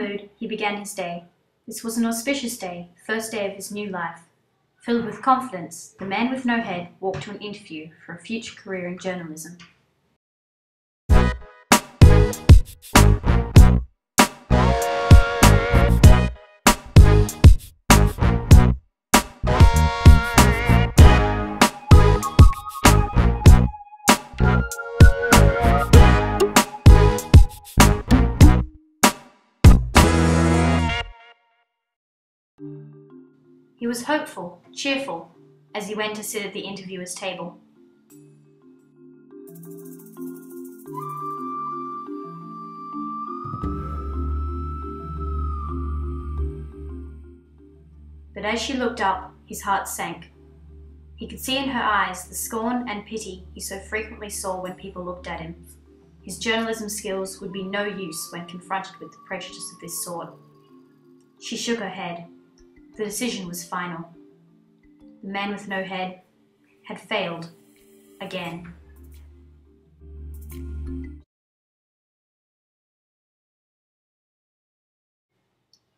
mood, he began his day. This was an auspicious day, the first day of his new life. Filled with confidence, the man with no head walked to an interview for a future career in journalism. He was hopeful, cheerful, as he went to sit at the interviewer's table. But as she looked up, his heart sank. He could see in her eyes the scorn and pity he so frequently saw when people looked at him. His journalism skills would be no use when confronted with the prejudice of this sort. She shook her head. The decision was final. The man with no head had failed again.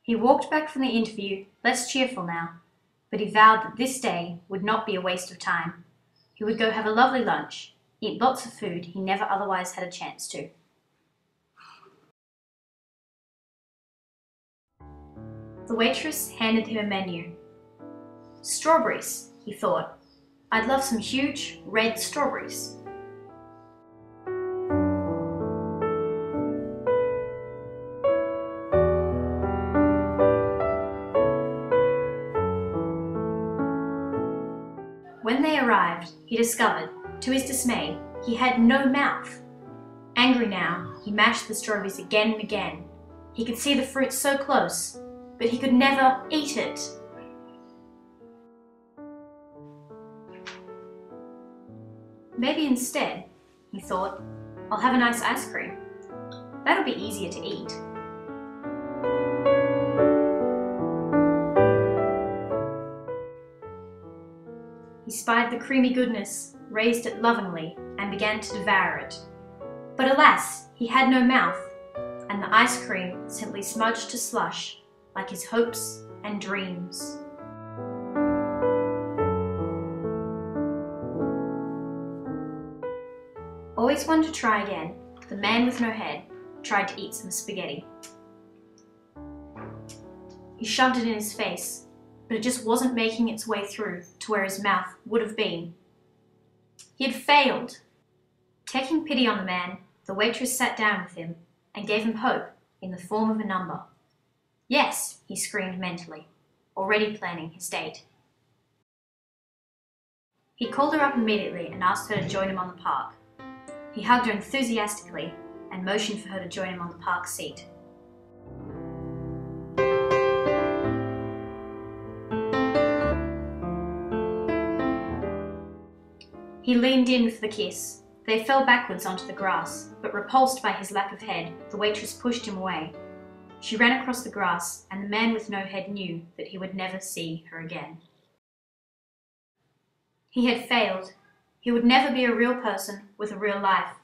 He walked back from the interview, less cheerful now, but he vowed that this day would not be a waste of time. He would go have a lovely lunch, eat lots of food he never otherwise had a chance to. The waitress handed him a menu. Strawberries, he thought. I'd love some huge, red strawberries. When they arrived, he discovered, to his dismay, he had no mouth. Angry now, he mashed the strawberries again and again. He could see the fruit so close, but he could never eat it. Maybe instead, he thought, I'll have a nice ice cream. That'll be easier to eat. He spied the creamy goodness, raised it lovingly, and began to devour it. But alas, he had no mouth, and the ice cream simply smudged to slush, like his hopes and dreams. Always one to try again, the man with no head tried to eat some spaghetti. He shoved it in his face, but it just wasn't making its way through to where his mouth would have been. He had failed. Taking pity on the man, the waitress sat down with him and gave him hope in the form of a number. Yes, he screamed mentally, already planning his date. He called her up immediately and asked her to join him on the park. He hugged her enthusiastically and motioned for her to join him on the park seat. He leaned in for the kiss. They fell backwards onto the grass, but repulsed by his lack of head, the waitress pushed him away. She ran across the grass, and the man with no head knew that he would never see her again. He had failed. He would never be a real person with a real life.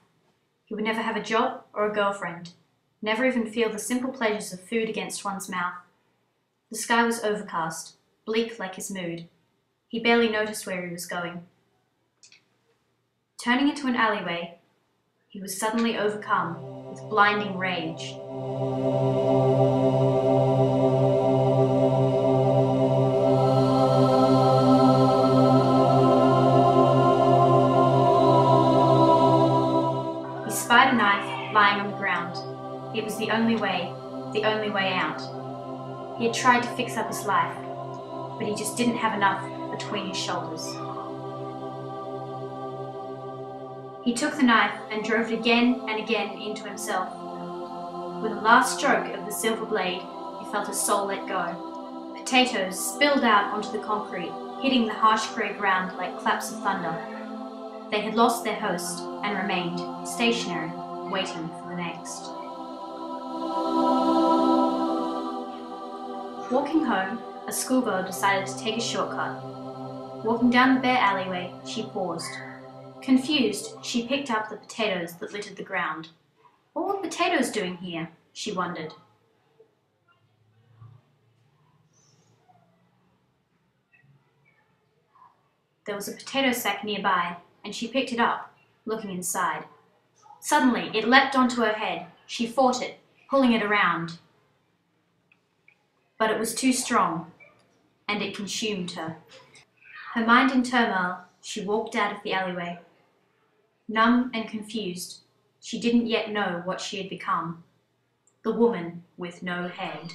He would never have a job or a girlfriend, never even feel the simple pleasures of food against one's mouth. The sky was overcast, bleak like his mood. He barely noticed where he was going. Turning into an alleyway, he was suddenly overcome with blinding rage. He spied a knife lying on the ground. It was the only way out. He had tried to fix up his life, but he just didn't have enough between his shoulders. He took the knife and drove it again and again into himself. With the last stroke of the silver blade, he felt his soul let go. Potatoes spilled out onto the concrete, hitting the harsh grey ground like claps of thunder. They had lost their host and remained stationary, waiting for the next. Walking home, a schoolgirl decided to take a shortcut. Walking down the bare alleyway, she paused. Confused, she picked up the potatoes that littered the ground. What were potatoes doing here? She wondered. There was a potato sack nearby, and she picked it up, looking inside. Suddenly, it leapt onto her head. She fought it, pulling it around. But it was too strong, and it consumed her. Her mind in turmoil, she walked out of the alleyway. Numb and confused, she didn't yet know what she had become. The woman with no head.